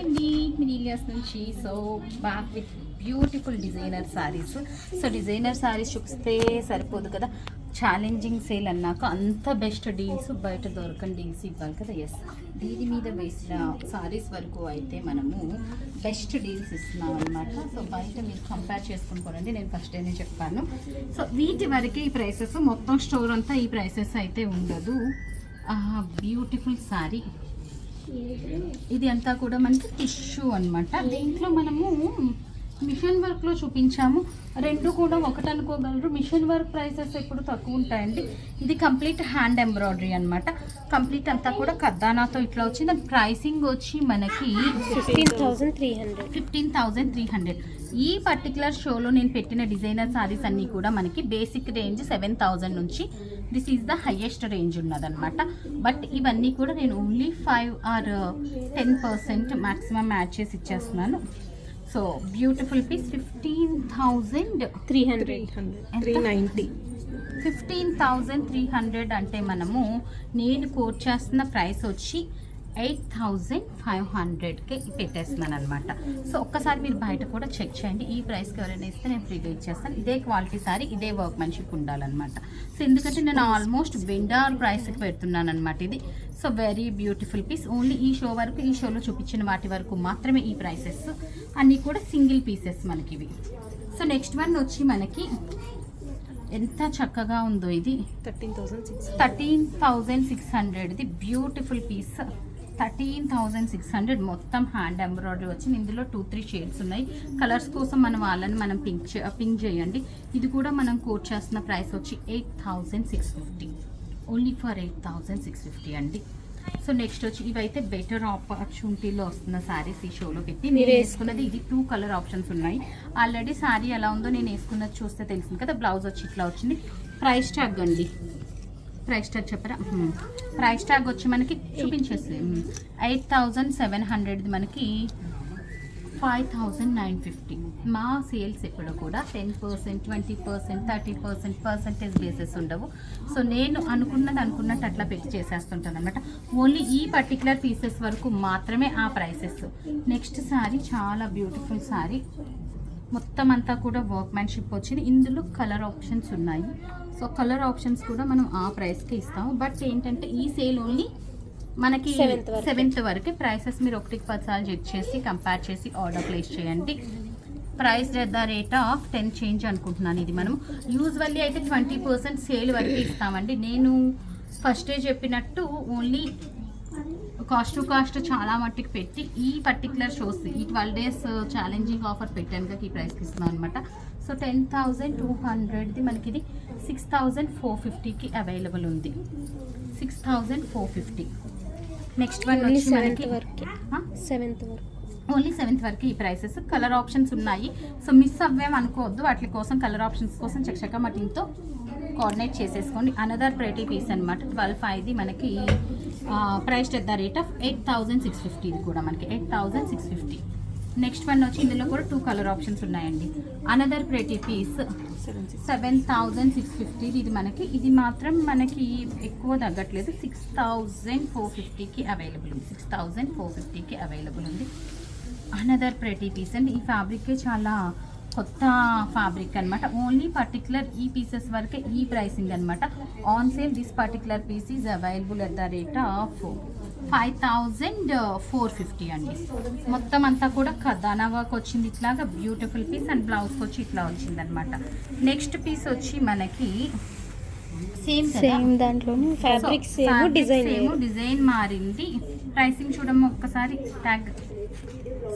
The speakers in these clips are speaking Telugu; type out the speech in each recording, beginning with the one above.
అండి మినీలియాస్ నుంచి. So back with beautiful designer saris. So designer saris చూపిస్తే సరిపోదు కదా, ఛాలెంజింగ్ సేల్ అన్నాక అంత బెస్ట్ డీల్స్ బయట దొరకని డీల్స్ ఇవ్వాలి కదా. ఎస్, దీని మీద వేసిన శారీస్ వరకు అయితే మనము బెస్ట్ డీల్స్ ఇస్తున్నాం అనమాట. సో బయట మీరు కంపేర్ చేసుకుని నేను ఫస్ట్ టైమే చెప్పాను. సో వీటి వరకే ఈ ప్రైసెస్, మొత్తం స్టోర్ అంతా ఈ ప్రైసెస్ అయితే ఉండదు. బ్యూటిఫుల్ శారీ ఇది అంతా కూడా మనకి టిష్యూ అనమాట. దీంట్లో మనము మిషన్ వర్క్లో చూపించాము, రెండు కూడా ఒకటి అనుకోగలరు. మిషన్ వర్క్ ప్రైసెస్ ఎప్పుడు తక్కువ ఉంటాయండి. ఇది కంప్లీట్ హ్యాండ్ ఎంబ్రాయిడరీ అనమాట. కంప్లీట్ అంతా కూడా కద్దానాతో ఇట్లా వచ్చింది. దాని ప్రైసింగ్ వచ్చి మనకి 15,300. ఈ పర్టికులర్ షోలో నేను పెట్టిన డిజైనర్ సారీస్ అన్నీ కూడా మనకి బేసిక్ రేంజ్ 7,000 నుంచి this is the highest range ఉన్నదన్నమాట. బట్ ఇవన్నీ కూడా నేను ఓన్లీ 5 or 10% మ్యాక్సిమం యాడ్ చేసి ఇచ్చేస్తున్నాను. So beautiful piece 15,390. 15,300 అంటే మనము నేను కోట్ చేస్తున్న ప్రైస్ వచ్చి 8,500కి పెట్టేస్తున్నాను అనమాట. సో ఒక్కసారి మీరు బయట కూడా చెక్ చేయండి. ఈ ప్రైస్కి ఎవరైనా ఇస్తే నేను ఫ్రీగా ఇచ్చేస్తాను. ఇదే క్వాలిటీ సారీ, ఇదే వర్క్మెన్షిప్ ఉండాలన్నమాట. సో ఎందుకంటే నేను ఆల్మోస్ట్ వెండర్ ప్రైస్కి పెడుతున్నాను అనమాట ఇది. So very beautiful piece. Only ఈ షో వరకు, ఈ షోలో చూపించిన వాటి వరకు మాత్రమే ఈ ప్రైసెస్ అన్నీ కూడా సింగిల్ పీసెస్ మనకి ఇవి. సో నెక్స్ట్ వన్ వచ్చి మనకి ఎంత చక్కగా ఉందో ఇది 13,600. ఇది బ్యూటిఫుల్ పీస్ 13,600. మొత్తం హ్యాండ్ ఎంబ్రాయిడరీ వచ్చింది. ఇందులో 2-3 షేడ్స్ ఉన్నాయి. కలర్స్ కోసం మనం పింక్ చేయండి. ఇది కూడా మనం కోట్ చేస్తున్న ప్రైస్ వచ్చి 8,650. ఓన్లీ ఫర్ 8,650 అండి. సో నెక్స్ట్ వచ్చి ఇవైతే బెటర్ ఆపర్చునిటీలో వస్తున్న శారీస్ ఈ షోలో పెట్టి మీరు వేసుకున్నది. ఇది 2 కలర్ ఆప్షన్స్ ఉన్నాయి. ఆల్రెడీ శారీ ఎలా ఉందో నేను వేసుకున్నది చూస్తే తెలిసింది కదా. బ్లౌజ్ వచ్చి ఇట్లా వచ్చింది. ప్రైస్ ట్యాగ్ అండి, ప్రైస్ ట్యాగ్ చెప్పరా? ప్రైస్ ట్యాగ్ వచ్చి మనకి చూపించేస్తుంది 8,700. మనకి 5,950. మా సేల్స్ ఎప్పుడు కూడా 10%, 20%, 30% పర్సెంటేజ్ బేసెస్ ఉండవు. సో నేను అనుకున్నట్టు అట్లా పెట్టి చేసేస్తుంటాను అనమాట. ఓన్లీ ఈ పర్టికులర్ పీసెస్ వరకు మాత్రమే ఆ ప్రైసెస్. నెక్స్ట్ శారీ చాలా బ్యూటిఫుల్ శారీ. మొత్తం అంతా కూడా వర్క్మెన్షిప్ వచ్చింది. ఇందులో కలర్ ఆప్షన్స్ ఉన్నాయి. సో కలర్ ఆప్షన్స్ కూడా మనం ఆ ప్రైస్కి ఇస్తాము. బట్ ఏంటంటే ఈ సేల్ ఓన్లీ మనకి 7th వరకు. ప్రైసెస్ మీరు 1కి 10 సార్లు చెక్ చేసి కంపేర్ చేసి ఆర్డర్ ప్లేస్ చేయండి. Price the rate of 10 change అనుకుంటున్నాను. ఇది మనం యూజువల్లీ అయితే 20% సేల్ వరకు ఇస్తామండి. నేను ఫస్టే చెప్పినట్టు ఓన్లీ కాస్ట్ టు కాస్ట్ చాలా మట్టికి పెట్టి ఈ పర్టికులర్ షోస్ ఈ 12 days ఛాలెంజింగ్ ఆఫర్ పెట్టాను కదా, ఈ ప్రైస్కి ఇస్తున్నాను అనమాట. సో 10,200ది మనకి ఇది 6,450కి అవైలబుల్ ఉంది. 6,450. నెక్స్ట్ వన్ వచ్చి మనకి 7th వరకు, ఓన్లీ 7th వరకు ఈ ప్రైసెస్. కలర్ ఆప్షన్స్ ఉన్నాయి. సో మిస్ అవ్వేం అనుకోవద్దు. వాటి కోసం కలర్ ఆప్షన్స్ కోసం చక్కగా మా టీంతో కోఆర్డినేట్ చేసేసుకోండి. అనదర్ ప్రెటీ పీస్ అనమాట. 12,500 మనకి price at the rate of 8,650. ఇది కూడా మనకి 8,650. నెక్స్ట్ వన్ వచ్చి ఇందులో కూడా 2 కలర్ ఆప్షన్స్ ఉన్నాయండి. Another pretty piece 7,650. ఇది మనకి, ఇది మాత్రం మనకి ఎక్కువ తగ్గట్లేదు. 6,450కి అవైలబుల్ ఉంది. 6,450కి అవైలబుల్ ఉంది. అనదర్ ప్రెటీ పీస్ అండి. ఈ ఫ్యాబ్రికే చాలా కొత్త ఫ్యాబ్రిక్ అనమాట. ఓన్లీ పర్టికులర్ ఈ పీసెస్ వరకే ఈ ప్రైసింగ్ అనమాట. On sale this particular piece is available at the rate of 5,450 అండి. మొత్తం అంతా కూడా ఖదానా వర్క్ వచ్చింది. ఇట్లాగా బ్యూటిఫుల్ పీస్ అండ్ బ్లౌజ్కి వచ్చి ఇట్లా వచ్చింది అనమాట. నెక్స్ట్ పీస్ వచ్చి మనకి సేమ్ దాంట్లోనే ఫ్యాబ్రిక్ డిజైన్ మారింది. ప్రైసింగ్ చూడము ఒక్కసారి ట్యాగ్.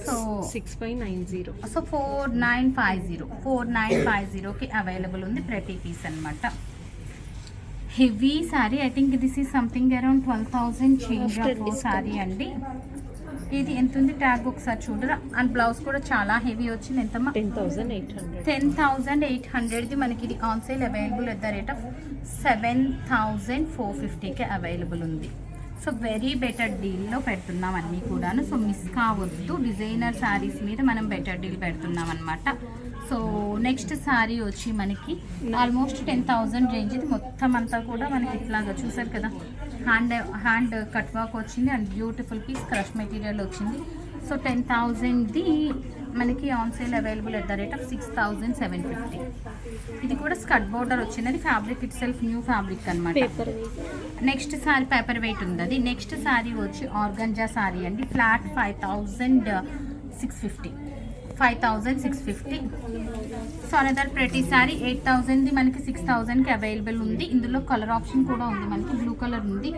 సో 6,590. సో 4,950కి అవైలబుల్ ఉంది ప్రతి పీస్ అనమాట. Heavy sari. I think this is something around 12,000 change of sari అండి. ఇది ఎంత ఉంది ట్యాగ్ ఒకసారి చూడరా. అండ్ బ్లౌజ్ కూడా చాలా హెవీ వచ్చింది. ఎంతమ్మా? 10,800ది మనకి ఇది on sale available at the rate of 7,450కి అవైలబుల్ ఉంది. సో వెరీ బెటర్ డీల్లో పెడుతున్నాం అన్నీ కూడాను. సో మిస్ కావద్దు. డిజైనర్ శారీస్ మీద మనం బెటర్ డీల్ పెడుతున్నాం అనమాట. సో నెక్స్ట్ శారీ వచ్చి మనకి ఆల్మోస్ట్ 10,000 రేంజ్. ఇది మొత్తం అంతా కూడా మనకి ఇట్లాగా చూసారు కదా, హ్యాండ్ కట్ వర్క్ వచ్చింది and beautiful piece crush material వచ్చింది. సో 10,000ది మనకి on sale available at the rate of 6,750. ఇది కూడా స్కర్ట్ బోర్డర్ వచ్చింది. Fabric itself new fabric అనమాట. నెక్స్ట్ సారీ పేపర్ వెయిట్ ఉంది. అది నెక్స్ట్ సారీ వచ్చి ఆర్గంజా సారీ అండి. Flat 5,650. So another pretty sari 8,000ది మనకి 6,000కి అవైలబుల్ ఉంది. ఇందులో కలర్ ఆప్షన్ కూడా ఉంది. మనకి బ్లూ కలర్ ఉంది.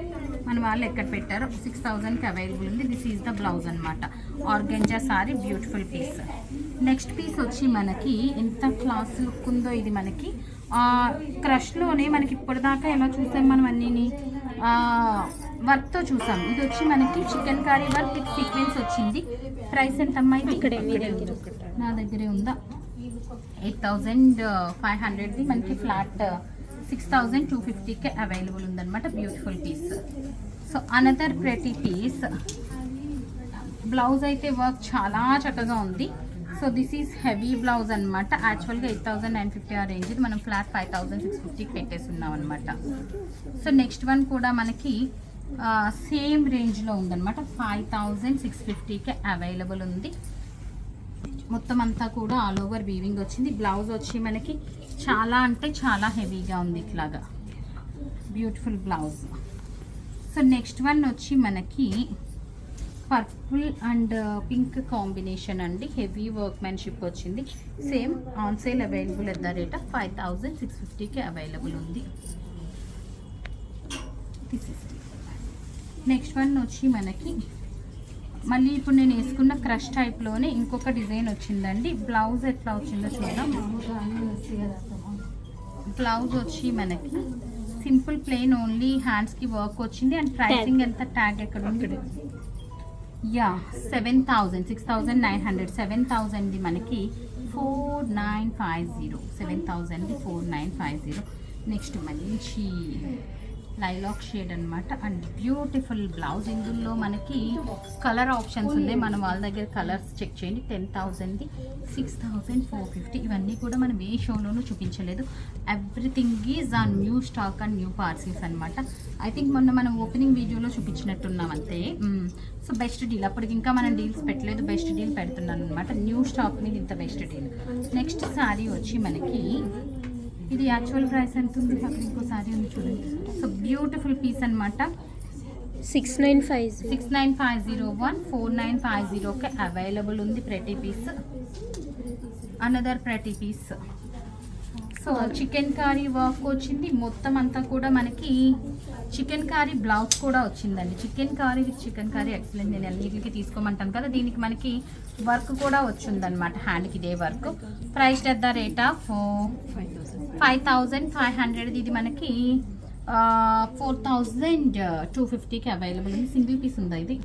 మన వాళ్ళు ఎక్కడ పెట్టారో 6,000కి అవైలబుల్ ఉంది. దిస్ ఈజ్ ద బ్లౌజ్ అనమాట. Organza sari beautiful piece. Next piece వచ్చి మనకి ఎంత క్లాస్ లుక్ ఉందో ఇది మనకి క్రష్లోనే మనకి ఇప్పటిదాకా ఎలా చూసాం మనం అన్నీని వర్క్తో చూసాం. ఇది వచ్చి మనకి chikankari work with sequence వచ్చింది. ప్రైస్ ఎంత అమ్మాయి? నా దగ్గరే ఉందా? 8,500ది మనకి ఫ్లాట్ 6,250కి అవైలబుల్ ఉందన్నమాట. Beautiful piece. So another pretty piece. Blouse అయితే వర్క్ చాలా చక్కగా ఉంది. So this is heavy blouse అనమాట. యాక్చువల్గా 8,950 ఆ రేంజ్, మనం ఫ్లాట్ 5,650కి పెట్టేసి ఉన్నాం అనమాట. సో నెక్స్ట్ వన్ కూడా మనకి సేమ్ రేంజ్లో ఉందన్నమాట. 5,650కి అవైలబుల్ ఉంది. మొత్తం అంతా కూడా ఆల్ ఓవర్ వీవింగ్ వచ్చింది. బ్లౌజ్ వచ్చి మనకి చాలా అంటే చాలా హెవీగా ఉంది. ఇట్లాగా beautiful blouse. So next one వచ్చి మనకి పర్పుల్ అండ్ పింక్ కాంబినేషన్ అండి. హెవీ వర్క్మెన్షిప్ వచ్చింది. Same on sale available at the rate of 5,650కి అవైలబుల్ ఉంది. నెక్స్ట్ వన్ వచ్చి మనకి మళ్ళీ ఇప్పుడు నేను వేసుకున్న క్రష్ టైప్లోనే ఇంకొక డిజైన్ వచ్చిందండి. బ్లౌజ్ ఎట్లా వచ్చిందో చూద్దాం. బ్లౌజ్ వచ్చి మనకి సింపుల్ ప్లెయిన్ ఓన్లీ హ్యాండ్స్కి వర్క్ వచ్చింది. అండ్ ప్రైసింగ్ ఎంత? ట్యాగ్ ఎక్కడ ఉంది? యా 7,000, 6,900. 7,000ది మనకి 4,950. 7,000ది 4,950. నెక్స్ట్ మంచి లైలాక్ షేడ్ అనమాట. And beautiful blouse. ఇందులో మనకి కలర్ ఆప్షన్స్ ఉన్నాయి. మనం వాళ్ళ దగ్గర కలర్స్ చెక్ చేయండి. 10,000ది 6,450. ఇవన్నీ కూడా మనం ఏ షోలోనూ చూపించలేదు. Everything is on new stock and new parcels అనమాట. ఐ థింక్ మొన్న మనం ఓపెనింగ్ వీడియోలో చూపించినట్టున్నాం అంతే. So best deal. అప్పటికి ఇంకా మనం డీల్స్ పెట్టలేదు. బెస్ట్ డీల్ పెడుతున్నాను అనమాట. న్యూ స్టాక్ మీద ఇంత బెస్ట్ డీల్. నెక్స్ట్ శారీ వచ్చి మనకి ఇది యాక్చువల్ ప్రైస్ ఎంత ఉంది? అక్కడ ఇంకో సారీ ఉంది చూడండి. సో బ్యూటిఫుల్ పీస్ అనమాట. 6,950 4,950కి అవైలబుల్ ఉంది. Pretty piece. Another pretty piece. So chikankari work వచ్చింది. మొత్తం అంతా కూడా మనకి చికెన్ కర్రీ బ్లౌజ్ కూడా వచ్చిందండి. Chicken curry with chicken curry excellent. నేను అన్నిటికి తీసుకోమంటాను కదా. దీనికి మనకి వర్క్ కూడా వచ్చిందనమాట. హ్యాండ్కి ఇదే work. Price at the rate of 5,500. ఇది మనకి 4,250కి అవైలబుల్ ఉంది. సింగిల్ పీస్ ఉందా? ఇది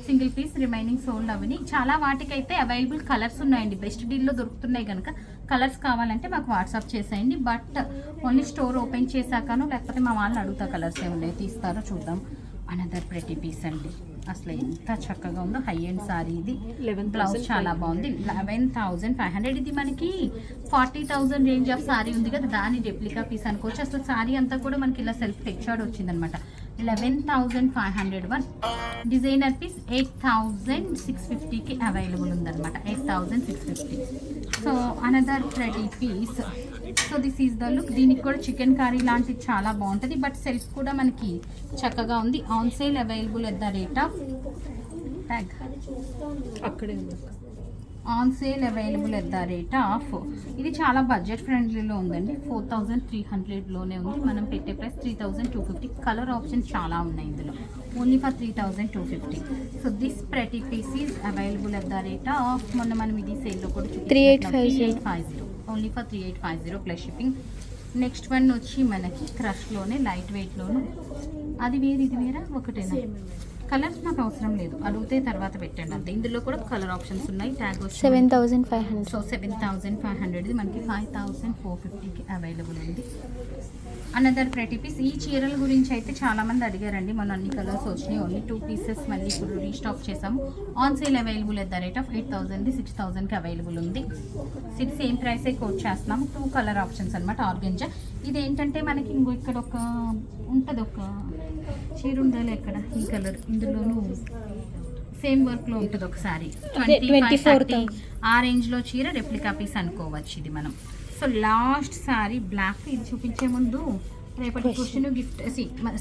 సింగిల్ పీస్. రిమైనింగ్ సోల్డ్ అవని. చాలా వాటికైతే అవైలబుల్ కలర్స్ ఉన్నాయండి. బెస్ట్ డీల్లో దొరుకుతున్నాయి కనుక కలర్స్ కావాలంటే మాకు వాట్సాప్ చేసేయండి. బట్ ఓన్లీ స్టోర్ ఓపెన్ చేశాకను లేకపోతే మా వాళ్ళని అడుగుతా కలర్స్ ఏమున్నాయి తీస్తారో చూద్దాం. అనదర్ ప్రెటీ పీస్ అండి. అసలు ఎంత చక్కగా ఉందో. హై ఎండ్ సారీ ఇది. బ్లౌజ్ చాలా బాగుంది. 11,500. ఇది మనకి 40,000 రేంజ్ ఆఫ్ సారీ ఉంది కదా, దాని రెప్లికా పీస్ అనుకోవచ్చు. అసలు సారీ అంతా కూడా మనకి ఇలా సెల్ఫ్ టెక్స్చర్డ్ వచ్చిందనమాట. 11,500 వన్. డిజైనర్ పీస్ 8,650కి అవైలబుల్ ఉందన్నమాట. 8,650. So another pretty piece. So this is the look. దీనికి కూడా చికెన్ కర్రీ లాంటిది చాలా బాగుంటుంది. బట్ సెల్ఫ్ కూడా మనకి చక్కగా ఉంది. On sale available at the rate of tag అక్కడే ఉంది. On sale available at the rate of. ఇది చాలా బడ్జెట్ ఫ్రెండ్లీలో ఉందండి. 4,300లోనే ఉంది. మనం పెట్టే ప్రైస్ 3,250. కలర్ ఆప్షన్స్ చాలా ఉన్నాయి ఇందులో. Only for 3,250. So this pretty piece is available at the rate of. మొన్న మనం ఇది సేల్లో కూడా 3,850. Only for 3,850 plus shipping. Next one వచ్చి మనకి క్రష్లోనే లైట్ వెయిట్లోను. అది వేరు ఇది వేరా ఒకటేనా? కలర్స్ నాకు అవసరం లేదు, అడిగితే తర్వాత పెట్టండి అంతే. ఇందులో కూడా కలర్ ఆప్షన్స్ ఉన్నాయి. ట్యాగ్ 7,500. సో 7,500 మనకి 5,450కి అవైలబుల్ ఉంది. Another pretty piece. ఈ చీరల గురించి అయితే చాలా మంది అడిగారండి. మన అన్ని కలర్స్ వచ్చినాయి. ఓన్లీ 2 పీసెస్ మళ్ళీ ఇప్పుడు రీస్టాక్ చేసాము. On sale available at the rate of 8,000ది 6,000కి అవైలబుల్ ఉంది. సేమ్ ప్రైసే కోట్ చేస్తున్నాము. 2 కలర్ ఆప్షన్స్ అనమాట. ఆర్గంజా. ఇది ఏంటంటే మనకి ఇంకో ఇక్కడ ఒక ఉంటుంది, ఒక చీర ఉండాలి ఎక్కడ ఈ కలర్. ఇందులోనూ సేమ్ వర్క్లో ఉంటుంది ఒకసారి 24,000 ఆ రేంజ్లో చీర రెప్లికా పీస్ అనుకోవచ్చు ఇది మనం. So last sari black. ఇది చూపించే ముందు రేపటి క్వశ్చన్ గిఫ్ట్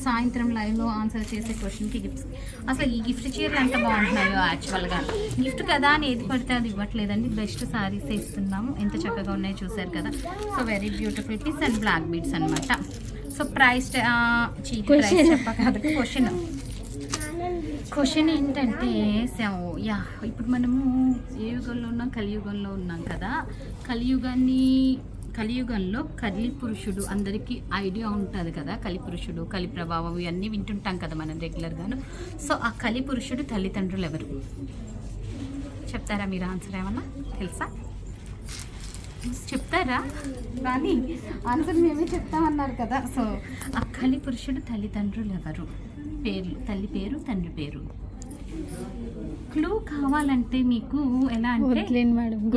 సాయంత్రం లైవ్లో ఆన్సర్ చేసే క్వశ్చన్కి గిఫ్ట్స్. అసలు ఈ గిఫ్ట్ చీరలు ఎంత బాగుంటున్నాయో యాక్చువల్గా. గిఫ్ట్ కదా అని ఏది పడితే అది ఇవ్వట్లేదండి, బెస్ట్ సారీస్ ఇస్తున్నాము. ఎంత చక్కగా ఉన్నాయో చూసారు కదా. So very beautiful piece and black beads అనమాట. సో ప్రైస్ చెప్పకాదు క్వశ్చన్ ఏంటంటే యా ఇప్పుడు మనము ఏ యుగంలో ఉన్నాం, కలియుగంలో ఉన్నాం కదా. కలియుగంలో కలి పురుషుడు అందరికీ ఐడియా ఉంటుంది కదా. కలి పురుషుడు, కలి ప్రభావం ఇవన్నీ వింటుంటాం కదా మనం రెగ్యులర్గాను. సో ఆ కలి పురుషుడు తల్లిదండ్రులు ఎవరు చెప్తారా మీరు? ఆన్సర్ ఏమన్నా తెలుసా? చెప్తారా? కానీ ఆన్సర్ మేమే చెప్తామన్నారు కదా. సో ఆ కలి పురుషుడు తల్లిదండ్రులు ఎవరు? పేర్లు, తల్లి పేరు, తండ్రి పేరు. క్లూ కావాలంటే మీకు ఎలా అంటే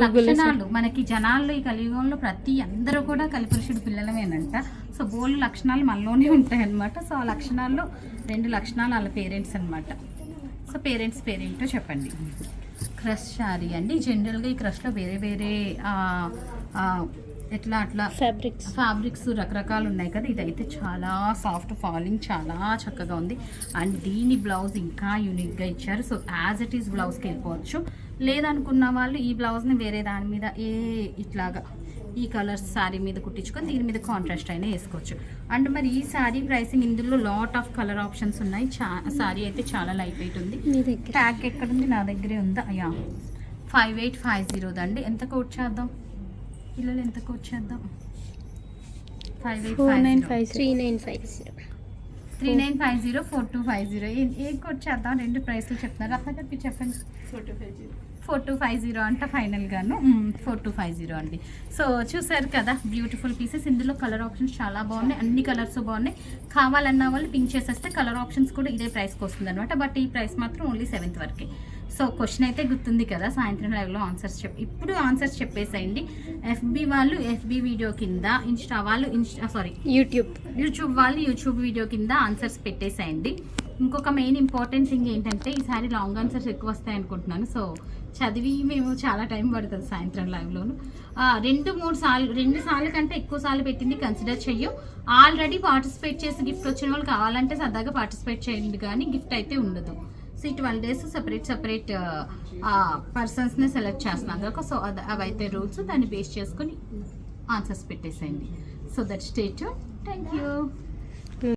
లక్షణాలు. మనకి జనాల్లో ఈ కలియుగంలో అందరూ కూడా కలిపురుషుడు పిల్లలమేనంట. సో బోల్డ్ లక్షణాలు మనలోనే ఉంటాయి అన్నమాట. సో ఆ లక్షణాల్లో 2 లక్షణాలు వాళ్ళ పేరెంట్స్ అనమాట. సో పేరెంట్స్ పేరేంటో చెప్పండి. క్రష్ శారీ అండి. జనరల్గా ఈ క్రష్లో వేరే వేరే అట్లా ఫ్యాబ్రిక్స్ రకరకాలు ఉన్నాయి కదా. ఇదైతే చాలా సాఫ్ట్ ఫాలింగ్, చాలా చక్కగా ఉంది. అండ్ దీని బ్లౌజ్ ఇంకా యూనిక్గా ఇచ్చారు. సో యాజ్ ఇట్ ఈస్ బ్లౌజ్కి వెళ్ళిపోవచ్చు. లేదనుకున్న వాళ్ళు ఈ బ్లౌజ్ని వేరే దాని మీద ఇట్లాగా ఈ కలర్స్ శారీ మీద కుట్టించుకొని దీని మీద కాంట్రాస్ట్ అయినా వేసుకోవచ్చు. అండ్ మరి ఈ శారీ ప్రైసింగ్, ఇందులో లాట్ ఆఫ్ కలర్ ఆప్షన్స్ ఉన్నాయి. శారీ అయితే చాలా లైట్ వెయిట్ ఉంది. ట్యాగ్ ఎక్కడ ఉంది? నా దగ్గరే ఉందా? అయ్యా 5850 అండి. ఎంత కోట్ చేద్దాం పిల్లలు? ఎంత కోట్ చేద్దాం? 3950 4250. ఏం కోట్ చేద్దాం? 2 ప్రైస్లు చెప్తున్నారు. రత్నకర్పి చెప్పండి. 4250 అంట ఫైనల్గాను. 4250 అండి. సో చూసారు కదా బ్యూటిఫుల్ పీసెస్. ఇందులో కలర్ ఆప్షన్స్ చాలా బాగున్నాయి, అన్ని కలర్స్ బాగున్నాయి. కావాలన్న వాళ్ళు పింక్ చేసేస్తే కలర్ ఆప్షన్స్ కూడా ఇదే ప్రైస్కి వస్తుంది అనమాట. బట్ ఈ ప్రైస్ మాత్రం ఓన్లీ 7th వరకే. సో క్వశ్చన్ అయితే గుర్తుంది కదా, సాయంత్రం లైవ్లో ఇప్పుడు ఆన్సర్స్ చెప్పేసేయండి. ఎఫ్బి వాళ్ళు ఎఫ్బి వీడియో కింద, ఇన్స్టా వాళ్ళు యూట్యూబ్ వాళ్ళు యూట్యూబ్ వీడియో కింద ఆన్సర్స్ పెట్టేసేయండి. ఇంకొక మెయిన్ ఇంపార్టెంట్ థింగ్ ఏంటంటే ఈసారి లాంగ్ ఆన్సర్స్ ఎక్కువ వస్తాయి అనుకుంటున్నాను. సో చదివి మేము చాలా టైం పడుతుంది సాయంత్రం లైవ్లోను. 2 సార్లు కంటే ఎక్కువ సార్లు పెట్టింది కన్సిడర్ చెయ్యం. ఆల్రెడీ పార్టిసిపేట్ చేసి గిఫ్ట్ వచ్చిన వాళ్ళు కావాలంటే సరదాగా పార్టిసిపేట్ చేయండి, కానీ గిఫ్ట్ అయితే ఉండదు. సో ఈ 12 days సెపరేట్ పర్సన్స్ని సెలెక్ట్ చేస్తున్నాం కదా. సో అవైతే రూల్స్, దాన్ని బేస్ చేసుకొని ఆన్సర్స్ పెట్టేసేయండి. So that stay tune. Thank you.